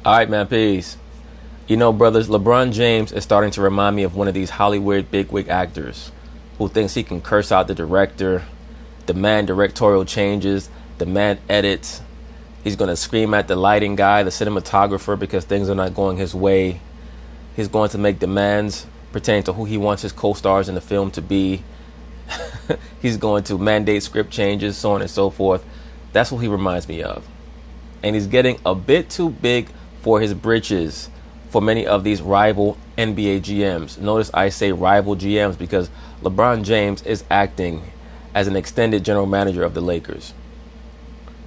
All right, man, peace. You know, brothers, LeBron James is starting to remind me of one of these Hollywood bigwig actors who thinks he can curse out the director, demand directorial changes, demand edits. He's going to scream at the lighting guy, the cinematographer, because things are not going his way. He's going to make demands pertaining to who he wants his co-stars in the film to be. He's going to mandate script changes, so on and so forth. That's what he reminds me of. And he's getting a bit too big for his britches for many of these rival NBA GMs. Notice I say rival GMs because LeBron James is acting as an extended general manager of the Lakers.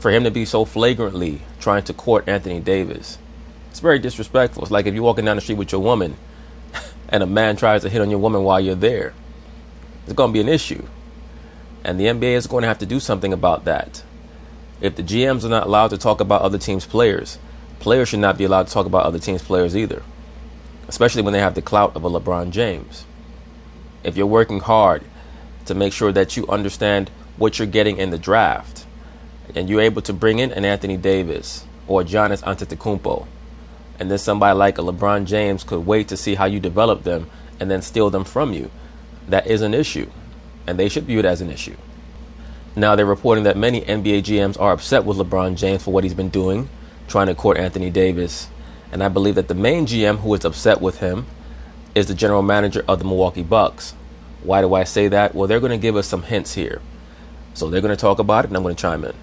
For him to be so flagrantly trying to court Anthony Davis, it's very disrespectful. It's like if you're walking down the street with your woman and a man tries to hit on your woman while you're there. It's going to be an issue. And the NBA is going to have to do something about that. If the GMs are not allowed to talk about other teams' players, players should not be allowed to talk about other teams' players either, especially when they have the clout of a LeBron James. If you're working hard to make sure that you understand what you're getting in the draft, and you're able to bring in an Anthony Davis or Giannis Antetokounmpo, and then somebody like a LeBron James could wait to see how you develop them and then steal them from you, that is an issue, and they should view it as an issue. Now they're reporting that many NBA GMs are upset with LeBron James for what he's been doing, trying to court Anthony Davis. And I believe that the main GM who is upset with him is the general manager of the Milwaukee Bucks. Why do I say that? Well, they're going to give us some hints here. So they're going to talk about it, and I'm going to chime in.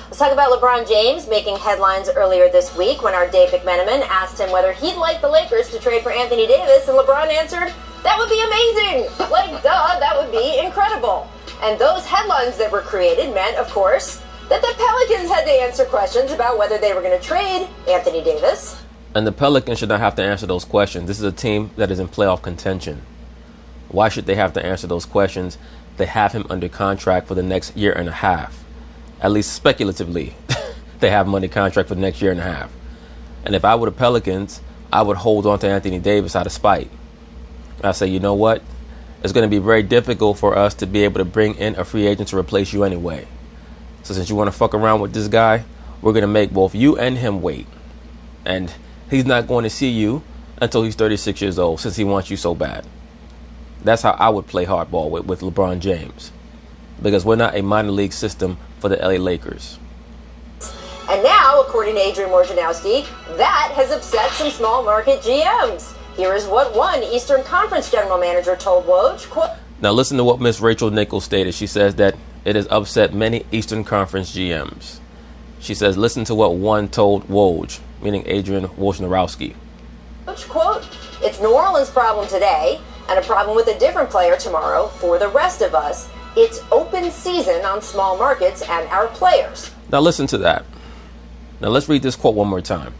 Let's talk about LeBron James making headlines earlier this week when our Dave McMenamin asked him whether he'd like the Lakers to trade for Anthony Davis, and LeBron answered, that would be amazing! Like, duh, that would be incredible. And those headlines that were created meant, of course, that the Pelicans had to answer questions about whether they were going to trade Anthony Davis. And the Pelicans should not have to answer those questions. This is a team that is in playoff contention. Why should they have to answer those questions? They have him under contract for the next year and a half. At least speculatively, they have him under contract for the next year and a half. And if I were the Pelicans, I would hold on to Anthony Davis out of spite. I say, you know what? It's going to be very difficult for us to be able to bring in a free agent to replace you anyway. So since you want to fuck around with this guy, we're going to make both you and him wait. And he's not going to see you until he's 36 years old, since he wants you so bad. That's how I would play hardball with LeBron James. Because we're not a minor league system for the LA Lakers. And now, according to Adrian Wojnarowski, that has upset some small market GMs. Here is what one Eastern Conference general manager told Woj, quote, now listen to what Miss Rachel Nichols stated. She says that it has upset many Eastern Conference GMs. She says, listen to what one told Woj, meaning Adrian Wojnarowski. Quote, it's New Orleans' problem today and a problem with a different player tomorrow for the rest of us. It's open season on small markets and our players. Now listen to that. Now let's read this quote one more time.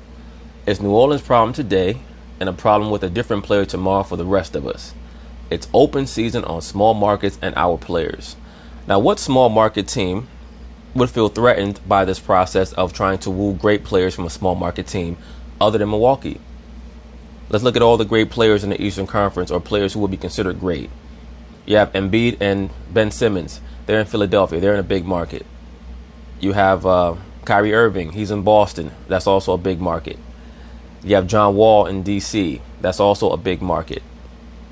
It's New Orleans' problem today and a problem with a different player tomorrow for the rest of us. It's open season on small markets and our players. Now, what small market team would feel threatened by this process of trying to woo great players from a small market team other than Milwaukee? Let's look at all the great players in the Eastern Conference, or players who would be considered great. You have Embiid and Ben Simmons. They're in Philadelphia. They're in a big market. You have Kyrie Irving. He's in Boston. That's also a big market. You have John Wall in D.C. That's also a big market.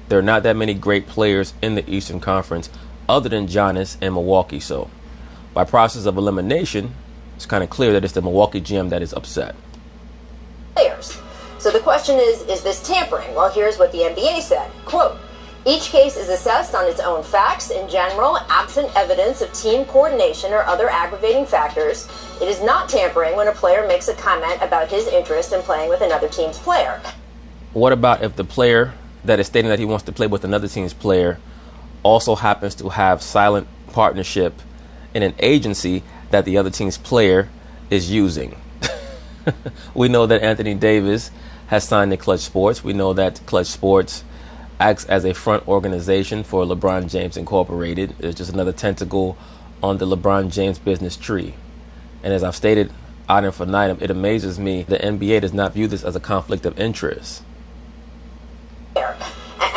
There are not that many great players in the Eastern Conference other than Giannis and Milwaukee. So by process of elimination, it's kind of clear that it's the Milwaukee GM that is upset. Players. So the question is this tampering? Well, here's what the NBA said. Quote, each case is assessed on its own facts. In general, absent evidence of team coordination or other aggravating factors, it is not tampering when a player makes a comment about his interest in playing with another team's player. What about if the player that is stating that he wants to play with another team's player also happens to have silent partnership in an agency that the other team's player is using? We know that Anthony Davis has signed to Clutch Sports. We know that Clutch Sports acts as a front organization for LeBron James Incorporated. It's just another tentacle on the LeBron James business tree. And as I've stated ad infinitum, it amazes me the NBA does not view this as a conflict of interest.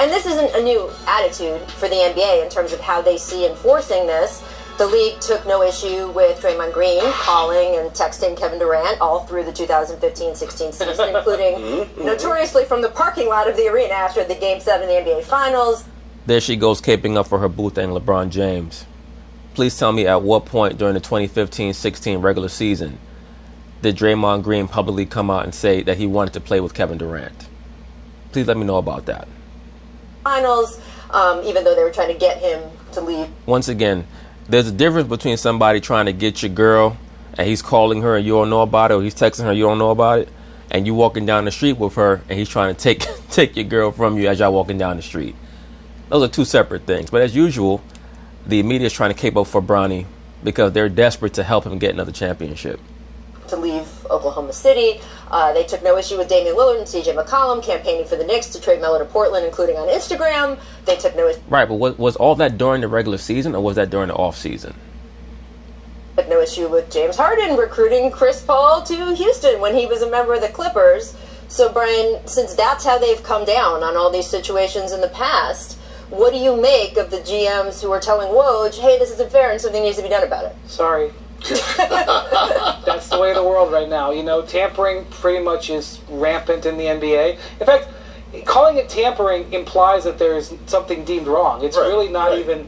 And this isn't a new attitude for the NBA in terms of how they see enforcing this. The league took no issue with Draymond Green calling and texting Kevin Durant all through the 2015-16 season, including notoriously from the parking lot of the arena after the Game 7 of the NBA Finals. There she goes, caping up for her boo thing, LeBron James. Please tell me at what point during the 2015-16 regular season did Draymond Green publicly come out and say that he wanted to play with Kevin Durant? Please let me know about that. Finals, even though they were trying to get him to leave. Once again, there's a difference between somebody trying to get your girl and he's calling her and you don't know about it, or he's texting her, you don't know about it, and you walking down the street with her and he's trying to take your girl from you as y'all walking down the street. Those are two separate things. But as usual, the media is trying to cape up for Bronny because they're desperate to help him get another championship. To leave Oklahoma City. They took no issue with Damian Lillard and CJ McCollum campaigning for the Knicks to trade Melo to Portland, including on Instagram. They took no issue. Right, but was all that during the regular season or was that during the off season? Took no issue with James Harden recruiting Chris Paul to Houston when he was a member of the Clippers. So, Brian, since that's how they've come down on all these situations in the past, what do you make of the GMs who are telling Woj, hey, this isn't fair and something needs to be done about it? Sorry. That's the way of the world right now. You know, tampering pretty much is rampant in the NBA. In fact, calling it tampering implies that there's something deemed wrong. It's really not even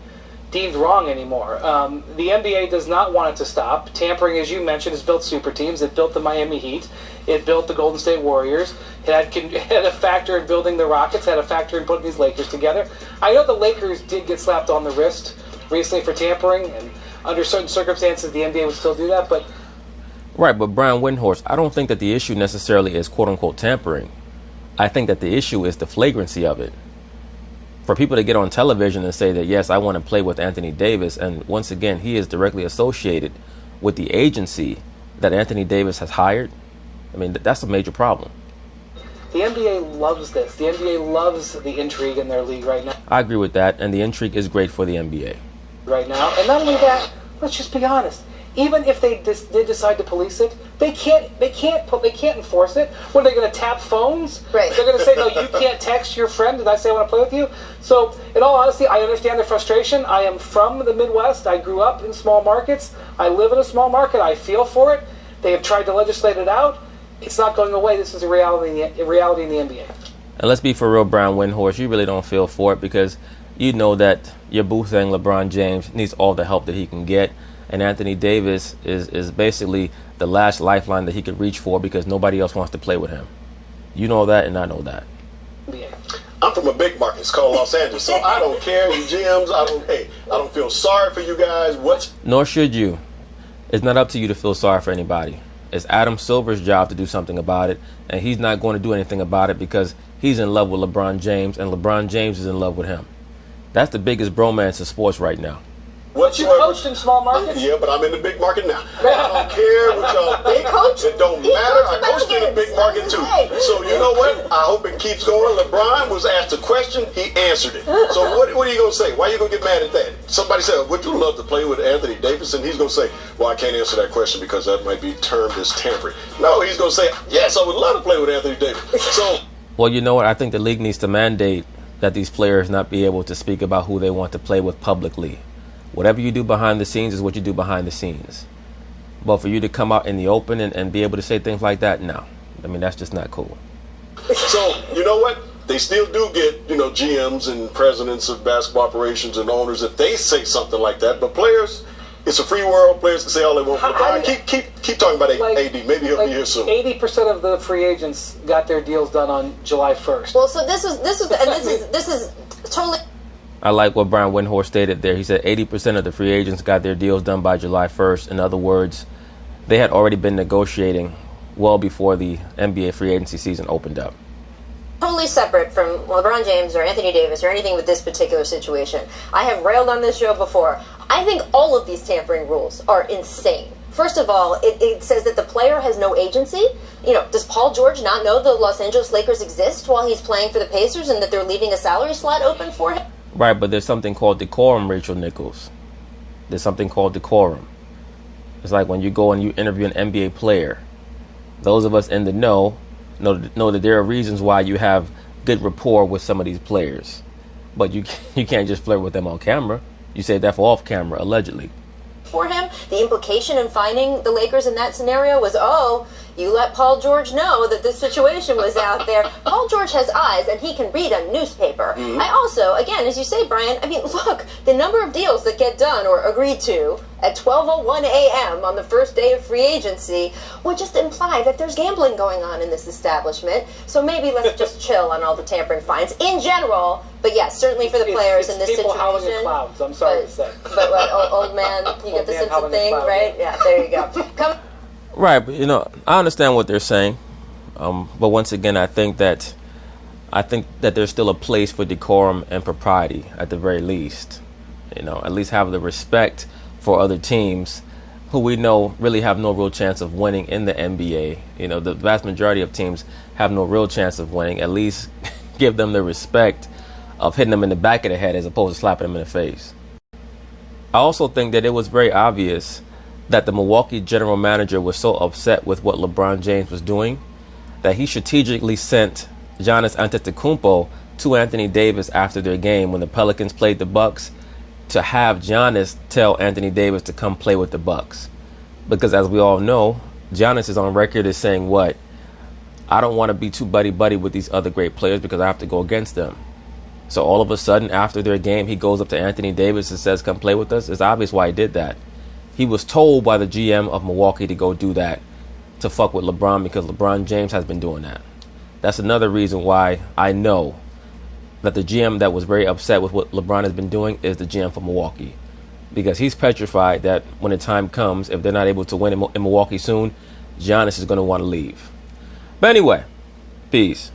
deemed wrong anymore. The NBA does not want it to stop. Tampering, as you mentioned, has built super teams. It built the Miami Heat. It built the Golden State Warriors. It had a factor in building the Rockets. Had a factor in putting these Lakers together. I know the Lakers did get slapped on the wrist recently for tampering, and under certain circumstances, the NBA would still do that, but... Right, but Brian Windhorst, I don't think that the issue necessarily is quote-unquote tampering. I think that the issue is the flagrancy of it. For people to get on television and say that, yes, I want to play with Anthony Davis, and once again, he is directly associated with the agency that Anthony Davis has hired, I mean, that's a major problem. The NBA loves this. The NBA loves the intrigue in their league right now. I agree with that, and the intrigue is great for the NBA. Right now, and not only that, let's just be honest. Even if they did decide to police it, they can't enforce it. What, are they going to tap phones? Right. They're going to say, no, you can't text your friend. Did I say I want to play with you? So, in all honesty, I understand their frustration. I am from the Midwest. I grew up in small markets. I live in a small market. I feel for it. They have tried to legislate it out. It's not going away. This is a reality in the NBA. And let's be for real, Brian Windhorst, you really don't feel for it because you know that your boo thing, LeBron James, needs all the help that he can get. And Anthony Davis is basically the last lifeline that he could reach for because nobody else wants to play with him. You know that, and I know that. I'm from a big market. It's called Los Angeles, so I don't care. You GMs, I don't feel sorry for you guys. Nor should you. It's not up to you to feel sorry for anybody. It's Adam Silver's job to do something about it, and he's not going to do anything about it because he's in love with LeBron James, and LeBron James is in love with him. That's the biggest bromance in sports right now. You coached in small markets? Yeah, but I'm in the big market now. I don't care what y'all think. It don't matter. I coached in a big market too. So you know what? I hope it keeps going. LeBron was asked a question. He answered it. So what are you going to say? Why are you going to get mad at that? Somebody said, would you love to play with Anthony Davis? And he's going to say, well, I can't answer that question because that might be termed as tampering. No, he's going to say, yes, I would love to play with Anthony Davis. So, well, you know what? I think the league needs to mandate that these players not be able to speak about who they want to play with publicly. Whatever you do behind the scenes is what you do behind the scenes. But for you to come out in the open and be able to say things like that, no. I mean, that's just not cool. So, you know what? They still do get, GMs and presidents of basketball operations and owners if they say something like that. But players, it's a free world. Players can say all they want. Keep talking about AD. Maybe he'll be here soon. 80% of the free agents got their deals done on July 1st. Well, so this is totally... I like what Brian Windhorst stated there. He said 80% of the free agents got their deals done by July 1st. In other words, they had already been negotiating well before the NBA free agency season opened up. Totally separate from LeBron James or Anthony Davis or anything with this particular situation. I have railed on this show before. I think all of these tampering rules are insane. First of all, it says that the player has no agency. Does Paul George not know the Los Angeles Lakers exist while he's playing for the Pacers and that they're leaving a salary slot open for him? Right, but there's something called decorum, Rachel Nichols. There's something called decorum. It's like when you go and you interview an NBA player. Those of us in the know that there are reasons why you have good rapport with some of these players. But you can't just flirt with them on camera. You say that for off camera, allegedly. for him. The implication in finding the Lakers in that scenario was, oh, you let Paul George know that this situation was out there. Paul George has eyes, and he can read a newspaper. I also, again, as you say, Brian, I mean, look, the number of deals that get done or agreed to at 12:01 a.m. on the first day of free agency would just imply that there's gambling going on in this establishment. So maybe let's just chill on all the tampering fines in general. But yes, certainly for the players in this people situation. howling in clouds, I'm sorry to say. But what, old man, you get the Simpson thing, right? Yeah, there you go. Come. Right, but I understand what they're saying, but once again, I think that there's still a place for decorum and propriety at the very least. At least have the respect for other teams who we know really have no real chance of winning in the NBA. The vast majority of teams have no real chance of winning. At least give them the respect of hitting them in the back of the head as opposed to slapping them in the face. I also think that it was very obvious that the Milwaukee general manager was so upset with what LeBron James was doing that he strategically sent Giannis Antetokounmpo to Anthony Davis after their game when the Pelicans played the Bucks to have Giannis tell Anthony Davis to come play with the Bucks. Because as we all know, Giannis is on record as saying what? I don't want to be too buddy-buddy with these other great players because I have to go against them. So all of a sudden, after their game, he goes up to Anthony Davis and says, come play with us. It's obvious why he did that. He was told by the GM of Milwaukee to go do that, to fuck with LeBron, because LeBron James has been doing that. That's another reason why I know that the GM that was very upset with what LeBron has been doing is the GM for Milwaukee. Because he's petrified that when the time comes, if they're not able to win in Milwaukee soon, Giannis is going to want to leave. But anyway, peace.